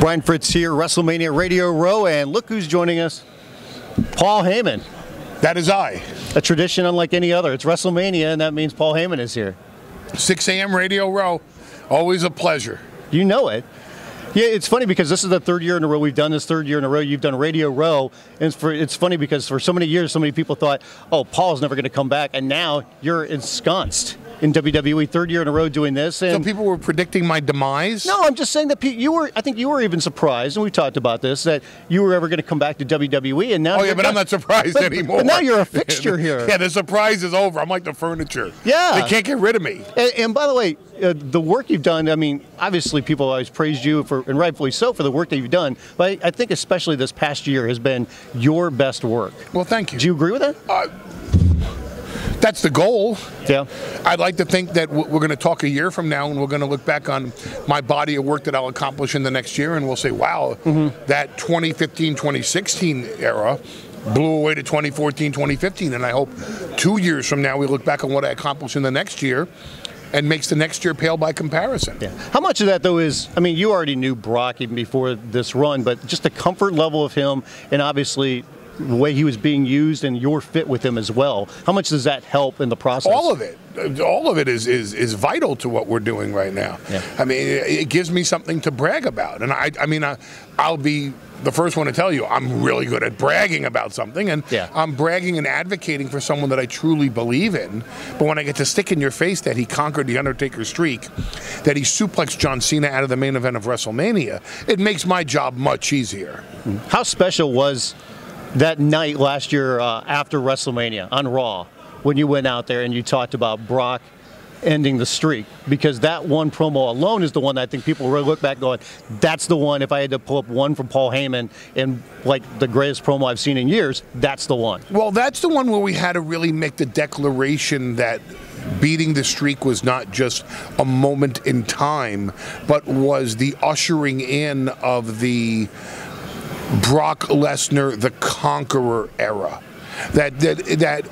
Bryan Fritz here, WrestleMania Radio Row, and look who's joining us. Paul Heyman. That is I. A tradition unlike any other. It's WrestleMania, and that means Paul Heyman is here. 6 a.m. Radio Row. Always a pleasure. You know it. Yeah, it's funny because this is the third year in a row we've done this. Third year in a row you've done Radio Row, and it's funny because for so many years so many people thought, oh, Paul's never going to come back, and now you're ensconced in WWE. Third year in a row doing this. And so people were predicting my demise? No, I'm just saying that I think you were even surprised, and we talked about this, that you were ever going to come back to WWE, and now. Oh yeah, but I'm not surprised anymore. But now you're a fixture here. Yeah, the surprise is over. I'm like the furniture. Yeah, they can't get rid of me. And by the way, the work you've done. I mean, obviously people always praised you for, and rightfully so, for the work that you've done. But I think especially this past year has been your best work. Well, thank you. Do you agree with that? That's the goal. Yeah. I'd like to think that we're going to talk a year from now and we're going to look back on my body of work that I'll accomplish in the next year and we'll say, wow, that 2015, 2016 era blew away to 2014, 2015. And I hope 2 years from now we look back on what I accomplished in the next year and makes the next year pale by comparison. Yeah. How much of that, though, is, I mean, you already knew Brock even before this run, but just the comfort level of him and obviously the way he was being used and your fit with him as well. How much does that help in the process? All of it. All of it is vital to what we're doing right now. Yeah. I mean, it gives me something to brag about. And I'll be the first one to tell you I'm really good at bragging about something. And I'm bragging and advocating for someone that I truly believe in. But when I get to stick in your face that he conquered the Undertaker streak, that he suplexed John Cena out of the main event of WrestleMania, it makes my job much easier. How special was that night last year after WrestleMania on Raw, when you went out there and you talked about Brock ending the streak? Because that one promo alone is the one that I think people really look back going, that's the one. If I had to pull up one from Paul Heyman and like the greatest promo I've seen in years, that's the one. Well, that's the one where we had to really make the declaration that beating the streak was not just a moment in time, but was the ushering in of the Brock Lesnar, the Conqueror era. That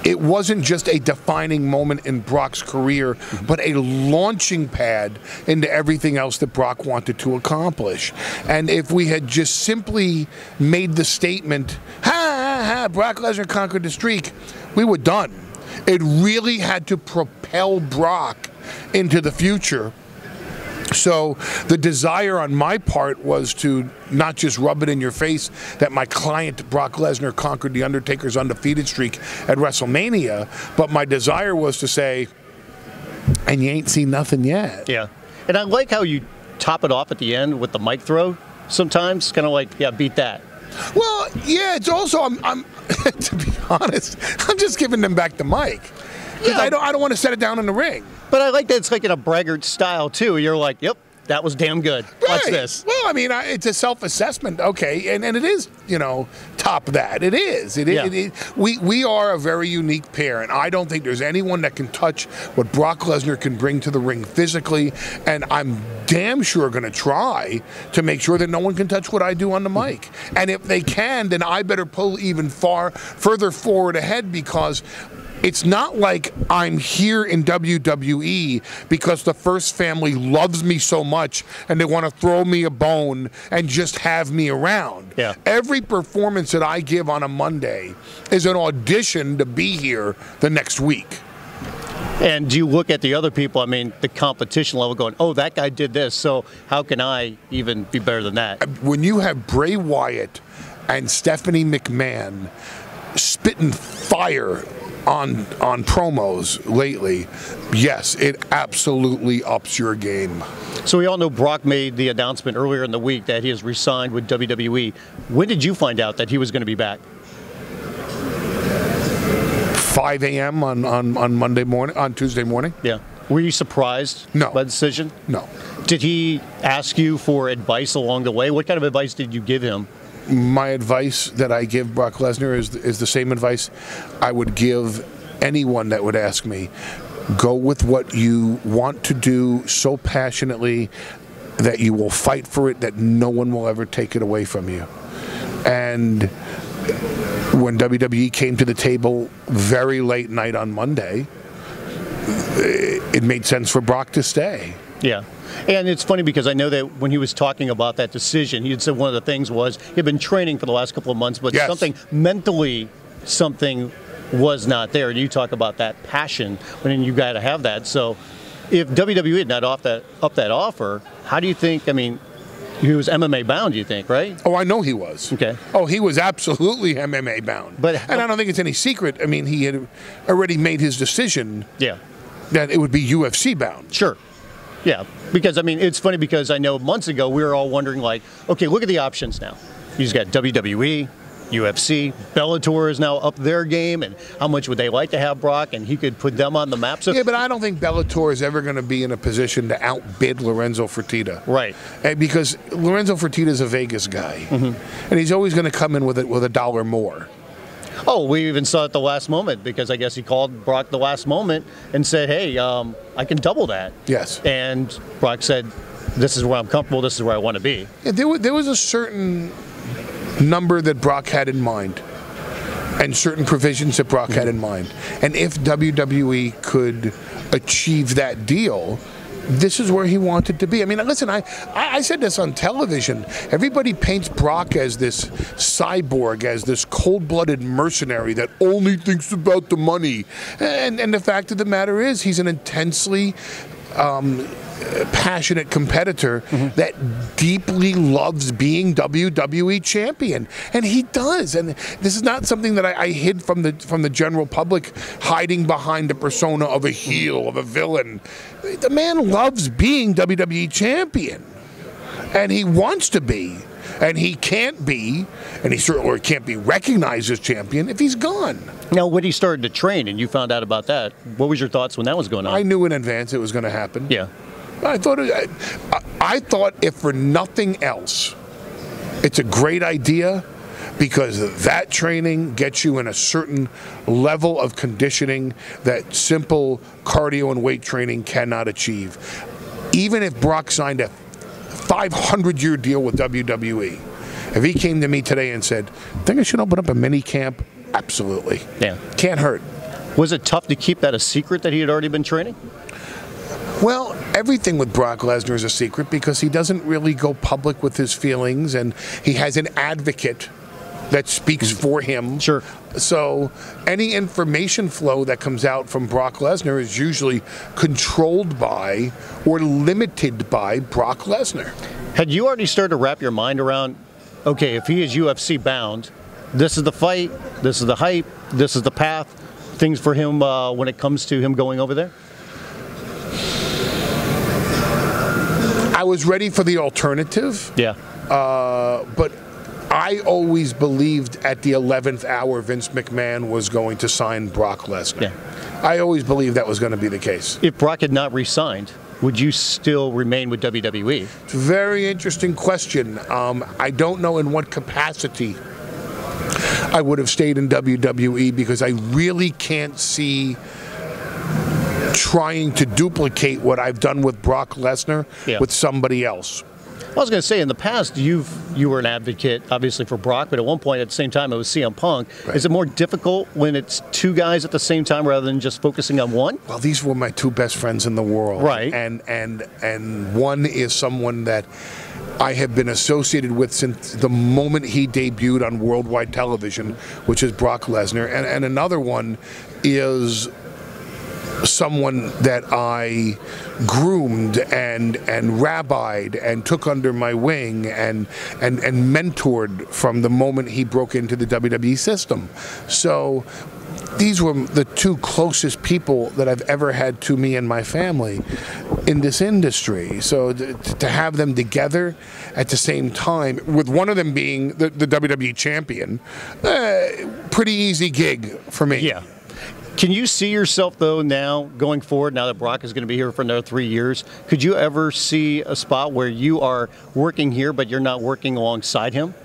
it wasn't just a defining moment in Brock's career, but a launching pad into everything else that Brock wanted to accomplish. And if we had just simply made the statement, ha, ha, ha, Brock Lesnar conquered the streak, we were done. It really had to propel Brock into the future. So the desire on my part was to not just rub it in your face that my client Brock Lesnar conquered the Undertaker's undefeated streak at WrestleMania, but my desire was to say, and you ain't seen nothing yet. Yeah. And I like how you top it off at the end with the mic throw sometimes, kind of like, yeah, beat that. Well, yeah, it's also, I'm to be honest, I'm just giving them back the mic. Because I don't want to set it down in the ring. But I like that it's like in a braggart style, too. You're like, yep, that was damn good. Right. Watch this. Well, I mean, it's a self-assessment, okay, and it is, you know, top that. It is. We are a very unique pair, and I don't think there's anyone that can touch what Brock Lesnar can bring to the ring physically, and I'm damn sure going to try to make sure that no one can touch what I do on the mic. And if they can, then I better pull even further forward ahead, because it's not like I'm here in WWE because the First family loves me so much and they want to throw me a bone and just have me around. Yeah. Every performance that I give on a Monday is an audition to be here the next week. And do you look at the other people, I mean, the competition level going, oh, that guy did this, so how can I even be better than that? When you have Bray Wyatt and Stephanie McMahon spitting fire on promos lately, yes, it absolutely ups your game. So we all know Brock made the announcement earlier in the week that he has re-signed with WWE. When did you find out that he was going to be back? 5 a.m. on Monday morning, on Tuesday morning. Yeah. Were you surprised by the decision? No. Did he ask you for advice along the way? What kind of advice did you give him? My advice that I give Brock Lesnar is the same advice I would give anyone that would ask me. Go with what you want to do so passionately that you will fight for it, that no one will ever take it away from you. And when WWE came to the table very late night on Monday, it made sense for Brock to stay. Yeah. And it's funny because I know that when he was talking about that decision, he had said one of the things was he'd been training for the last couple of months, but Yes. something mentally, something was not there. And you talk about that passion, when you got to have that. So if WWE had not up that offer, how do you think, I mean, he was MMA bound, you think, right? Oh, I know he was. Okay. Oh, he was absolutely MMA bound. And I don't think it's any secret. I mean, he had already made his decision Yeah. that it would be UFC bound. Sure. Yeah. Because, I mean, it's funny because I know months ago we were all wondering, like, okay, look at the options now. He's got WWE, UFC, Bellator is now up their game, and how much would they like to have Brock, and he could put them on the map. So, Yeah, but I don't think Bellator is ever going to be in a position to outbid Lorenzo Fertitta. right. Because Lorenzo Fertitta is a Vegas guy, and he's always going to come in with a dollar more. Oh, we even saw it the last moment because I guess he called Brock the last moment and said, hey, I can double that. Yes. And Brock said, this is where I'm comfortable, this is where I want to be. Yeah, there was a certain number that Brock had in mind and certain provisions that Brock had in mind. And if WWE could achieve that deal, this is where he wanted to be. I mean, listen, I said this on television. Everybody paints Brock as this cyborg, as this cold-blooded mercenary that only thinks about the money. And the fact of the matter is he's an intensely passionate competitor that deeply loves being WWE champion, and he does. And this is not something that I hid from the general public, hiding behind the persona of a heel, of a villain. The man loves being WWE champion, and he wants to be. And he can't be, and he certainly can't be recognized as champion if he's gone. Now, when he started to train and you found out about that, what was your thoughts when that was going on? I knew in advance it was going to happen. Yeah. I thought if for nothing else, it's a great idea because that training gets you in a certain level of conditioning that simple cardio and weight training cannot achieve. Even if Brock signed a 500-year deal with WWE, if he came to me today and said, think I should open up a mini camp? Absolutely. Yeah. Can't hurt. Was it tough to keep that a secret that he had already been training? Well, everything with Brock Lesnar is a secret because he doesn't really go public with his feelings, and he has an advocate that speaks for him. Sure. So any information flow that comes out from Brock Lesnar is usually controlled by or limited by Brock Lesnar. Had you already started to wrap your mind around, okay, if he is UFC bound, this is the fight, this is the hype, this is the path, things for him when it comes to him going over there? I was ready for the alternative. Yeah. But I always believed at the 11th hour Vince McMahon was going to sign Brock Lesnar. Yeah. I always believed that was going to be the case. If Brock had not re-signed, would you still remain with WWE? It's a very interesting question. I don't know in what capacity I would have stayed in WWE because I really can't see trying to duplicate what I've done with Brock Lesnar with somebody else. I was going to say, in the past, you were an advocate, obviously, for Brock, but at one point, at the same time, it was CM Punk. Right. Is it more difficult when it's two guys at the same time rather than just focusing on one? Well, these were my two best friends in the world. Right. And one is someone that I have been associated with since the moment he debuted on worldwide television, which is Brock Lesnar. And another one is someone that I groomed and rabbied and took under my wing and mentored from the moment he broke into the WWE system. So these were the two closest people that I've ever had to me and my family in this industry. So to have them together at the same time, with one of them being the WWE champion, pretty easy gig for me. Yeah. Can you see yourself, though, now going forward, now that Brock is going to be here for another 3 years, could you ever see a spot where you are working here but you're not working alongside him?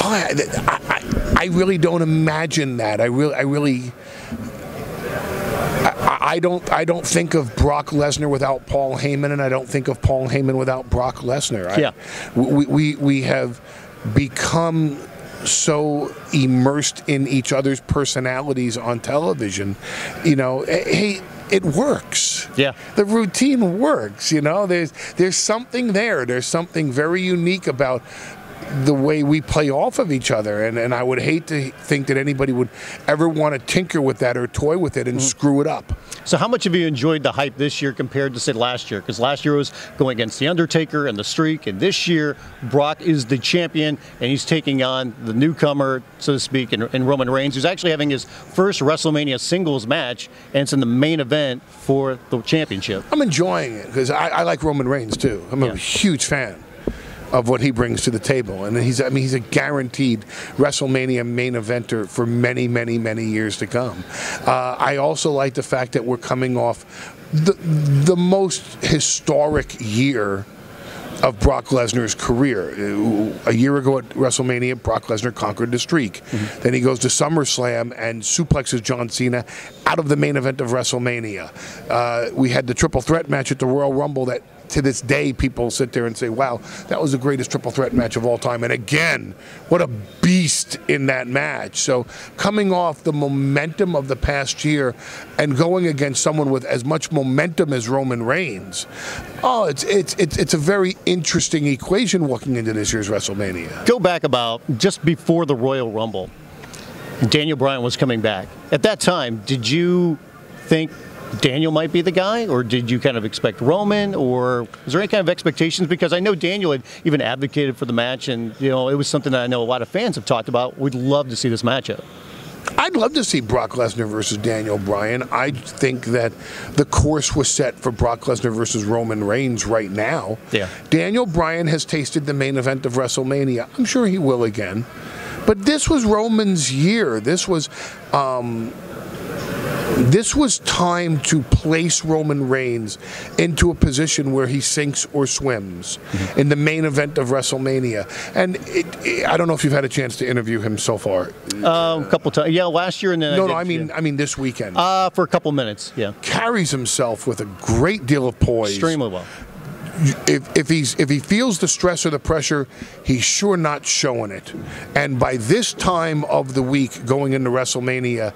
I really don't imagine that. I don't think of Brock Lesnar without Paul Heyman, and I don't think of Paul Heyman without Brock Lesnar. Yeah. We have become so immersed in each other's personalities on television. You know, hey, it works. Yeah. The routine works, you know. There's something there. There's something very unique about the way we play off of each other, and I would hate to think that anybody would ever want to tinker with that or toy with it and screw it up. So how much have you enjoyed the hype this year compared to, say, last year? Because last year was going against The Undertaker and The Streak, and this year Brock is the champion, and he's taking on the newcomer, so to speak, in Roman Reigns, who's actually having his first WrestleMania singles match, and it's in the main event for the championship. I'm enjoying it because I like Roman Reigns too. I'm a huge fan of what he brings to the table, and he's a guaranteed WrestleMania main eventer for many, many, many years to come. I also like the fact that we're coming off the most historic year of Brock Lesnar's career. A year ago at WrestleMania, Brock Lesnar conquered the streak. Then he goes to SummerSlam and suplexes John Cena out of the main event of WrestleMania. We had the triple threat match at the Royal Rumble that, to this day, people sit there and say, wow, that was the greatest triple threat match of all time. And again, what a beast in that match. So coming off the momentum of the past year and going against someone with as much momentum as Roman Reigns, it's a very interesting equation walking into this year's WrestleMania. Go back about just before the Royal Rumble, Daniel Bryan was coming back. At that time, did you think Daniel might be the guy, or did you kind of expect Roman, or is there any kind of expectations? Because I know Daniel had even advocated for the match, and you know it was something that I know a lot of fans have talked about. We'd love to see this matchup. I'd love to see Brock Lesnar versus Daniel Bryan. I think that the course was set for Brock Lesnar versus Roman Reigns right now. Yeah. Daniel Bryan has tasted the main event of WrestleMania. I'm sure he will again. But this was Roman's year. This was time to place Roman Reigns into a position where he sinks or swims in the main event of WrestleMania. And I don't know if you've had a chance to interview him so far. A couple times. Yeah, last year and then I mean this weekend. For a couple minutes, yeah. Carries himself with a great deal of poise. Extremely well. If he feels the stress or the pressure, he's sure not showing it. And by this time of the week going into WrestleMania,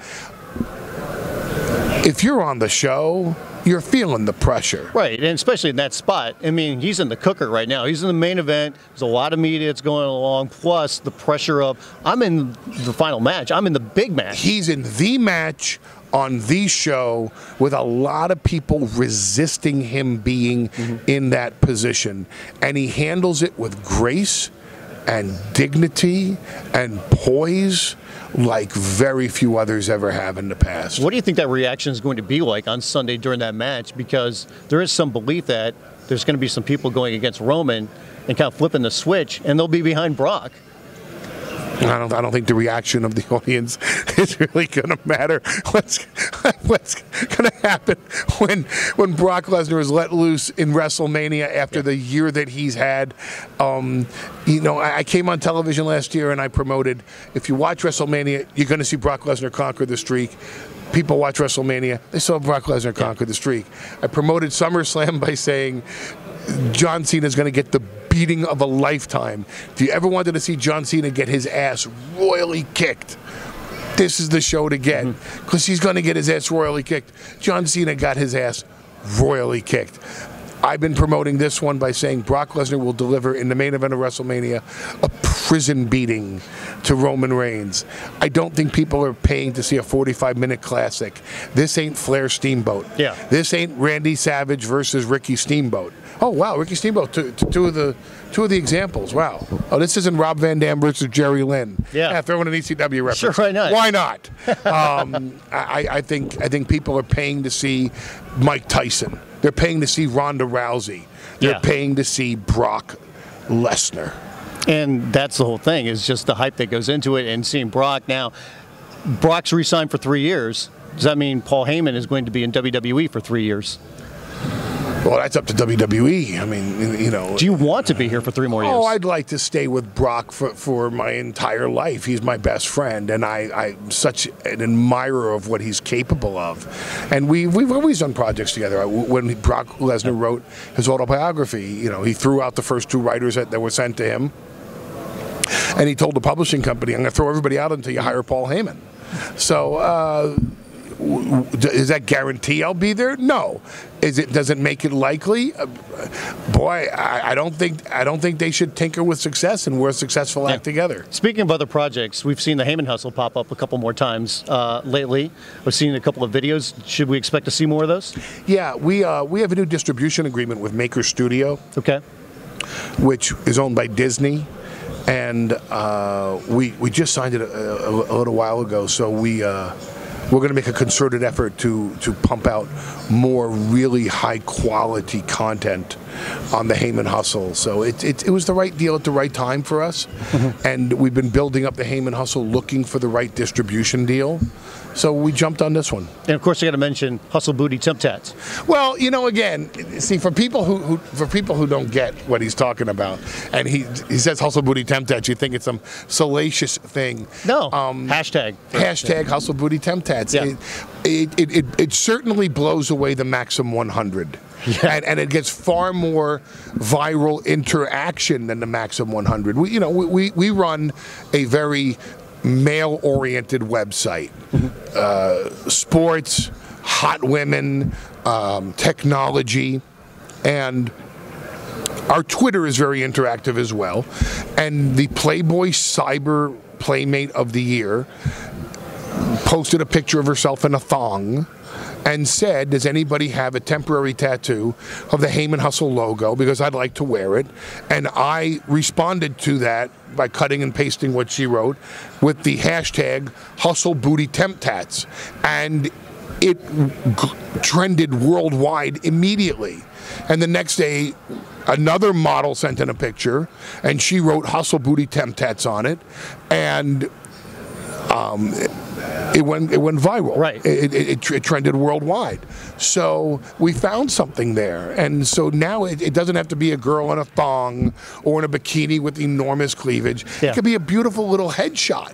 if you're on the show, you're feeling the pressure. Right, and especially in that spot. I mean, he's in the cooker right now. He's in the main event. There's a lot of media that's going along, plus the pressure of, I'm in the final match. I'm in the big match. He's in the match on the show with a lot of people resisting him being in that position. And he handles it with grace and dignity and poise like very few others ever have in the past. What do you think that reaction is going to be like on Sunday during that match? Because there is some belief that there's going to be some people going against Roman and kind of flipping the switch, and they'll be behind Brock. I don't think the reaction of the audience is really going to matter. What's going to happen when Brock Lesnar is let loose in WrestleMania after the year that he's had? You know, I came on television last year and I promoted, if you watch WrestleMania, you're going to see Brock Lesnar conquer the streak. People watch WrestleMania, they saw Brock Lesnar conquer the streak. I promoted SummerSlam by saying John Cena is going to get the beating of a lifetime. If you ever wanted to see John Cena get his ass royally kicked, this is the show to get, because he's going to get his ass royally kicked. John Cena got his ass royally kicked. I've been promoting this one by saying Brock Lesnar will deliver in the main event of WrestleMania a prison beating to Roman Reigns. I don't think people are paying to see a 45-minute classic. This ain't Flair Steamboat. Yeah. This ain't Randy Savage versus Ricky Steamboat. Oh wow, Ricky Steamboat, two of the examples. Wow. Oh, this isn't Rob Van Dam versus Jerry Lynn. Yeah. Throw in an ECW reference. Sure, why not? Why not? I think people are paying to see Mike Tyson. They're paying to see Ronda Rousey. They're paying to see Brock Lesnar. And that's the whole thing, is just the hype that goes into it, and seeing Brock. Now, Brock's re-signed for 3 years. Does that mean Paul Heyman is going to be in WWE for 3 years? Well, that's up to WWE. I mean, you know. Do you want to be here for 3 more years? Oh, I'd like to stay with Brock for my entire life. He's my best friend, and I'm such an admirer of what he's capable of. And we've always done projects together. When Brock Lesnar wrote his autobiography, you know, he threw out the first 2 writers that were sent to him, and he told the publishing company, I'm going to throw everybody out until you hire Paul Heyman. So Does that guarantee I'll be there? No. Does it make it likely? Boy, I don't think they should tinker with success, and we're a successful act together. Speaking of other projects, we've seen the Heyman Hustle pop up a couple more times lately. We've seen a couple of videos. Should we expect to see more of those? Yeah, we have a new distribution agreement with Maker Studio. Okay. Which is owned by Disney. And we just signed it a little while ago, so we're going to make a concerted effort to pump out more really high quality content on the Heyman Hustle. So it was the right deal at the right time for us, and we've been building up the Heyman Hustle, looking for the right distribution deal. So we jumped on this one. And of course, you got to mention Hustle Booty Temp Tats. Well, you know, again, see, for people who don't get what he's talking about, and he says Hustle Booty Temp Tats, you think it's some salacious thing. No. Hashtag Hustle Booty Temp Tats. Yeah. It certainly blows away the Maxim 100. Yeah. And it gets far more viral interaction than the Maxim 100. We run a very male-oriented website. Sports, hot women, technology, and our Twitter is very interactive as well. And the Playboy Cyber Playmate of the Year posted a picture of herself in a thong and said, does anybody have a temporary tattoo of the Heyman Hustle logo, because I'd like to wear it. And I responded to that by cutting and pasting what she wrote with the hashtag Hustle Booty Temp Tats. And it trended worldwide immediately. And the next day, another model sent in a picture, and she wrote Hustle Booty Temp Tats on it. And it went viral. Right. It trended worldwide. So we found something there. And so now it doesn't have to be a girl in a thong or in a bikini with enormous cleavage. Yeah. It could be a beautiful little headshot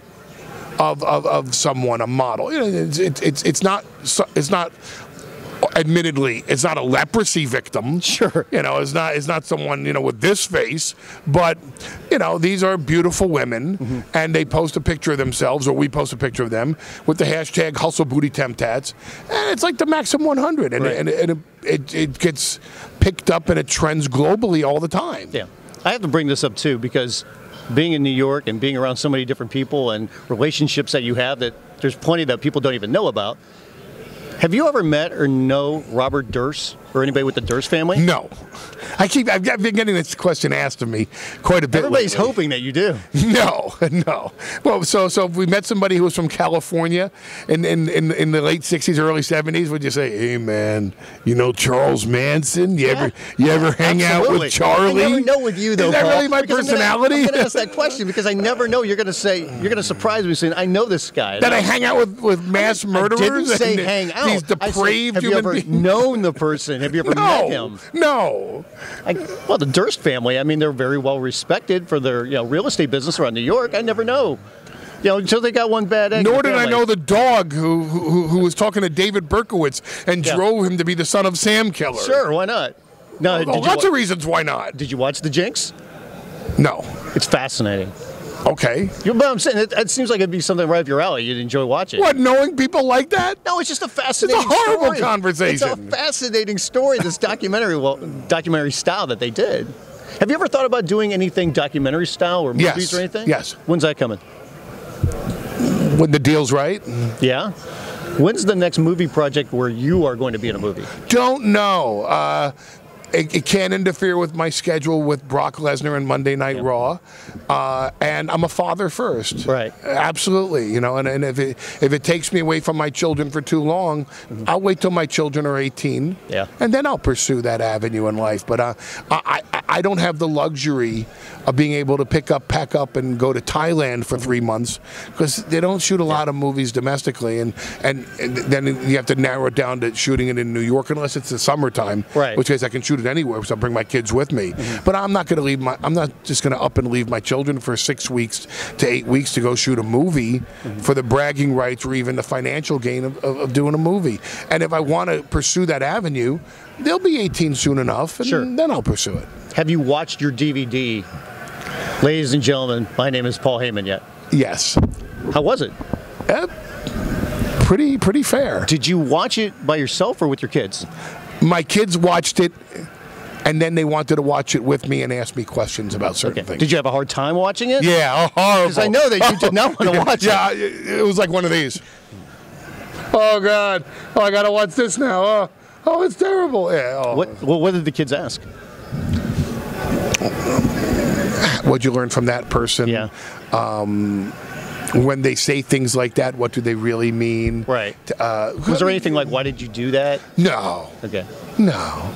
of someone, a model. It's not. Admittedly, it's not a leprosy victim. Sure. It's not someone, with this face, but, these are beautiful women, and they post a picture of themselves, or we post a picture of them with the hashtag Hustle Booty Temp Tats, and it's like the Maxim 100, and, and it gets picked up and it trends globally all the time. Yeah. I have to bring this up, too, because being in New York and being around so many different people and relationships that you have that there's plenty that people don't even know about. Have you ever met or know Robert Durst or anybody with the Durst family? No. I've been getting this question asked of me quite a bit. Everybody's lately. hoping that you do. No. Well, so if we met somebody who was from California in the late '60s, early '70s, would you say, "Hey, man, Charles Manson? You ever hang out with Charlie?" I never know with you, though. Is that Paul, really my personality? I'm gonna ask that question because I never know. You're gonna surprise me saying, "I know this guy." That I hang out with mass murderers. I didn't say hang out. These depraved human beings. Have you ever known the person? Have you ever met him? No. Well, the Durst family, they're very well respected for their real estate business around New York. I never know. Until they got one bad egg. Nor did I know the dog who was talking to David Berkowitz and drove him to be the son of Sam Killer. Sure, why not? No, lots of reasons why not. Did you watch The Jinx? No. It's fascinating. Okay. But I'm saying it seems like it'd be something right up your alley. You'd enjoy watching. What, knowing people like that? No, it's just a fascinating story. It's a horrible conversation. It's a fascinating story, this documentary style that they did. Have you ever thought about doing anything documentary style or movies or anything? Yes. When's that coming? When the deal's right. Yeah? When's the next movie project where you are going to be in a movie? Don't know. It can't interfere with my schedule with Brock Lesnar and Monday Night Raw, and I'm a father first. Right. Absolutely. And if it takes me away from my children for too long, I'll wait till my children are 18, and then I'll pursue that avenue in life. But I don't have the luxury of being able to pack up, and go to Thailand for 3 months, because they don't shoot a lot of movies domestically, and then you have to narrow it down to shooting it in New York, unless it's the summertime, which case I can shoot it anywhere, so I bring my kids with me. But I'm not going to leave I'm not just going to up and leave my children for 6 weeks to 8 weeks to go shoot a movie for the bragging rights or even the financial gain of doing a movie. And if I want to pursue that avenue, they'll be 18 soon enough, and then I'll pursue it. Have you watched your DVD, Ladies and Gentlemen, My Name is Paul Heyman, yet? Yes. How was it? pretty fair. Did you watch it by yourself or with your kids? My kids watched it, and then they wanted to watch it with me and ask me questions about certain things. Did you have a hard time watching it? Yeah, horrible. Because I know that you did not want to watch it. Yeah, it was like one of these. Oh, God. Oh, I got to watch this now. Oh, it's terrible. Yeah. Oh. What did the kids ask? What'd you learn from that person? Yeah. When they say things like that, what do they really mean? Right. Was there anything like, why did you do that? No. Okay. No.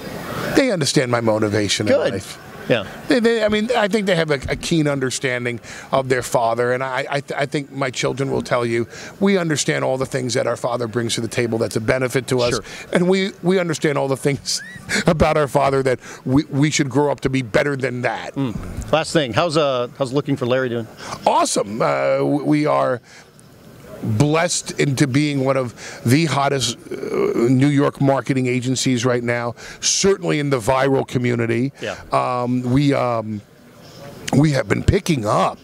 They understand my motivation in life. Yeah. I mean, I think they have a keen understanding of their father, and I think my children will tell you, we understand all the things that our father brings to the table that's a benefit to us, and we understand all the things about our father that we should grow up to be better than that. Last thing, how's Looking for Larry doing? Awesome. We are blessed into being one of the hottest New York marketing agencies right now, certainly in the viral community. Yeah. We have been picking up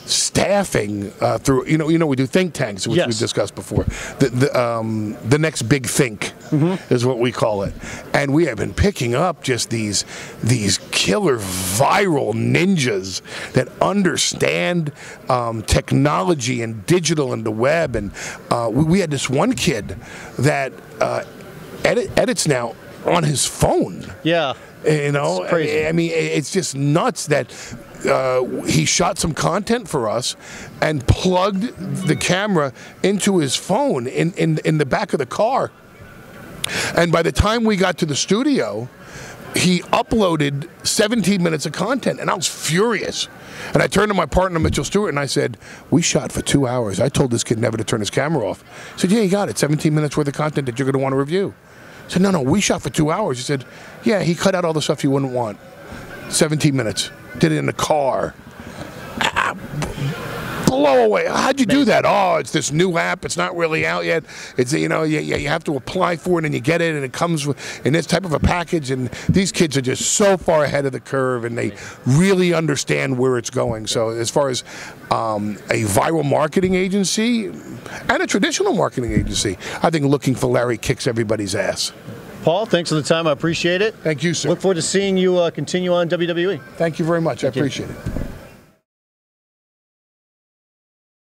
staffing through, we do think tanks, which we've discussed before. The next big think is what we call it. And we have been picking up just these killer viral ninjas that understand technology and digital and the web. And we had this one kid that edits now on his phone. Yeah. It's crazy. I mean, it's just nuts that he shot some content for us and plugged the camera into his phone in the back of the car. And by the time we got to the studio, he uploaded 17 minutes of content, and I was furious. And I turned to my partner, Mitchell Stewart, and I said, we shot for 2 hours. I told this kid never to turn his camera off. He said, yeah, you got it. 17 minutes worth of content that you're going to want to review. I said, no, we shot for 2 hours. He said, yeah, he cut out all the stuff you wouldn't want. 17 minutes. Did it in the car. Blow away. How'd you do that? Oh, it's this new app. It's not really out yet. It's, you have to apply for it, and you get it, and it comes in this type of a package. And these kids are just so far ahead of the curve, and they really understand where it's going. So as far as a viral marketing agency and a traditional marketing agency, I think Looking for Larry kicks everybody's ass. Paul, thanks for the time. I appreciate it. Thank you, sir. Look forward to seeing you continue on WWE. Thank you very much. I appreciate it.